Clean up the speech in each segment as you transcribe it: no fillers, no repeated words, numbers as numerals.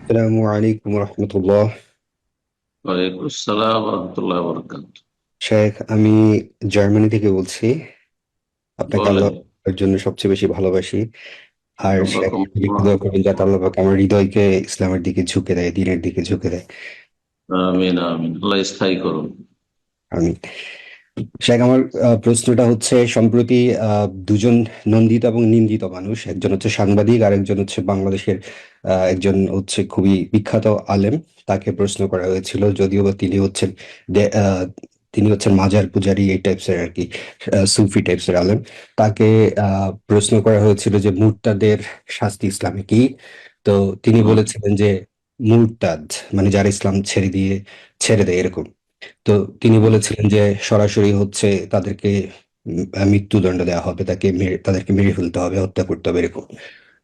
আসসালামু আলাইকুম রহমতুল্লাহ। ওয়ালাইকুম আসসালাম রহমতুল্লাহ বরকাত। শেখ, আমি জার্মানি থেকে বলছি। আপনাকে বলেন। আল্লাহর জন্য সবচেয়ে বেশি ভালোবাসি। আর শেখ, আপনি একটু দোয়া করবেন যাতে আল্লাহ পাক আমার হৃদয়কে ইসলামের দিকে ঝুঁকে দেয়, দিনের দিকে ঝুঁকে দেয়। আমিন আমিন, আল্লাহ স্থায়ী করুন। আমি শেখ, আমার প্রশ্নটা হচ্ছে সম্প্রতি দুজন নন্দিত এবং নিন্দিত মানুষ, একজন হচ্ছে সাংবাদিক আর একজন হচ্ছে বাংলাদেশের একজন হচ্ছে খুবই বিখ্যাত আলেম। তাকে প্রশ্ন করা হয়েছিল, যদিও বা দে- আহ, তিনি হচ্ছেন মাজার পূজারী এই টাইপসের আর কি, সুফি টাইপসের আলেম। তাকে প্রশ্ন করা হয়েছিল যে মুরতাদের শাস্তি ইসলামে কি। তো তিনি হুম, বলেছিলেন যে মুরতাদ মানে যারা ইসলাম ছেড়ে দেয় এরকম। তো তিনি হুম, বলেছিলেন যে সরাসরি হচ্ছে তাদেরকে মৃত্যুদণ্ড দেওয়া হবে, তাদেরকে মেরে ফেলতে হবে, হত্যা করতে হবে এরকম।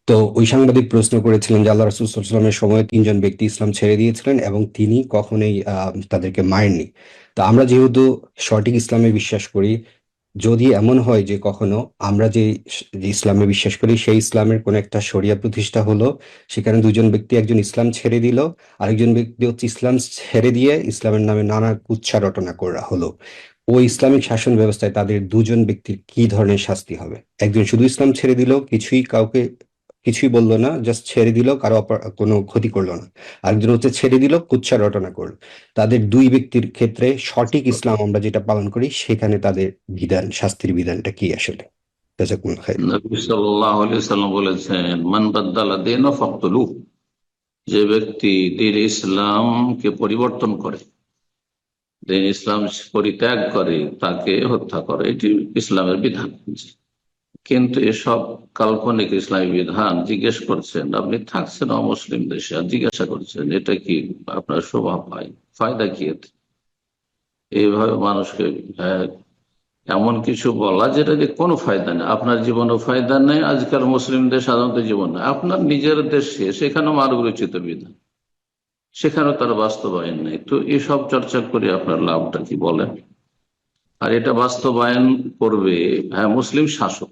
তো ওই সাংবাদিক প্রশ্ন করেছিলেন যে আল্লাহ রাসূল সাল্লাল্লাহু আলাইহি ওয়াসাল্লামের সময় তিনজন ব্যক্তি ইসলাম ছেড়ে দিয়েছিলেন এবং তিনি কখনোই তাদেরকে মারেননি। তো আমরা যেহেতু সঠিক ইসলামে বিশ্বাস করি, যদি এমন হয় যে কখনো আমরা যে ইসলামে বিশ্বাস করি সেই ইসলামের কোন একটা শরিয়া প্রতিষ্ঠা হলো, সেখানে দুজন ব্যক্তি, একজন ইসলাম ছেড়ে দিল, আরেকজন ব্যক্তি হচ্ছে ইসলাম ছেড়ে দিয়ে ইসলামের নামে নানা কুৎসা রটনা করা হলো, ওই ইসলামিক শাসন ব্যবস্থায় তাদের দুজন ব্যক্তির কি ধরনের শাস্তি হবে? একজন শুধু ইসলাম ছেড়ে দিল, কিছুই বললো না, জাস্ট ছেড়ে দিল, কোনো ক্ষতি করলো না। আরেকজন হচ্ছে ছেড়ে দিল, কুৎসা রটনা করলো। তাদের দুই ব্যক্তির ক্ষেত্রে সঠিক ইসলাম আমরা যেটা পালন করি সেখানে তাদের শাস্তির বিধানটা কি আসলে? জাযাকুমুল্লাহ খাইর। নবী সাল্লাল্লাহু আলাইহি ওয়াসাল্লাম বলেছেন, মান বাদ্দালা দীনা ফাকতুলু। যে ব্যক্তি দ্বীন ইসলামকে পরিবর্তন করে, দ্বীন ইসলাম পরিত্যাগ করে, তাকে হত্যা করে, এটি ইসলামের বিধান। কিন্তু এসব কাল্পনিক ইসলামী বিধান জিজ্ঞেস করছেন, আপনি থাকছেন অমুসলিম দেশে আর জিজ্ঞাসা করছেন এটা কি আপনার শোভা পায়, ফায়দা কি এতে? এইভাবে মানুষকে আহ, এমন কিছু বলা যেটা যে কোনো ফায়দা নেই, আপনার জীবনেও ফায়দা নেই, আজকাল মুসলিমদের সাধারণত জীবন নেই, আপনার নিজের দেশে সেখানেও মার্গ রচিত বিধান, সেখানেও তার বাস্তবায়ন নেই। তো এসব চর্চা করে আপনার লাভটা কি বলেন? আর এটা বাস্তবায়ন করবে, হ্যাঁ, মুসলিম শাসক।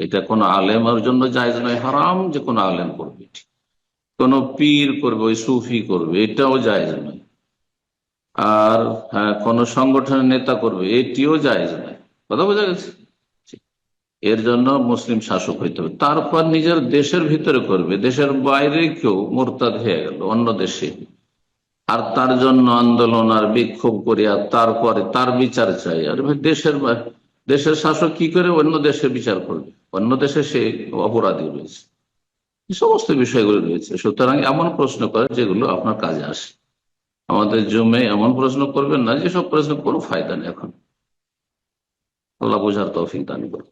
এটা কোনো আলেমের জন্য জায়েজ নয়, হারাম যে কোনো আলেম করবে এটি। কোনো পীর করবে, ওই সুফি করবে, এটাও জায়েজ নয়। আর হ্যাঁ, কোনো সংগঠনের নেতা করবে, এটিও জায়েজ নয়। কথা বোঝা গেছে? এর জন্য মুসলিম শাসক হইতে হবে, তারপর নিজের দেশের ভিতরে করবে, দেশের বাইরে কেউ মোরতাদ হয়ে গেল অন্য দেশে, আর তার জন্য আন্দোলন আর বিক্ষোভ করিয়া তারপরে তার বিচার চাই, আর ভাই দেশের শাসক কি করে অন্য দেশের বিচার করবে? অন্য দেশে সে অপরাধী রয়েছে, এই সমস্ত বিষয়গুলো রয়েছে। সুতরাং এমন প্রশ্ন করে যেগুলো আপনার কাজে আসে। আমাদের জমে এমন প্রশ্ন করবেন না যেসব প্রশ্ন কোনো ফায়দা নেই। এখন আল্লাহ বোঝার তৌফিক দান করুন।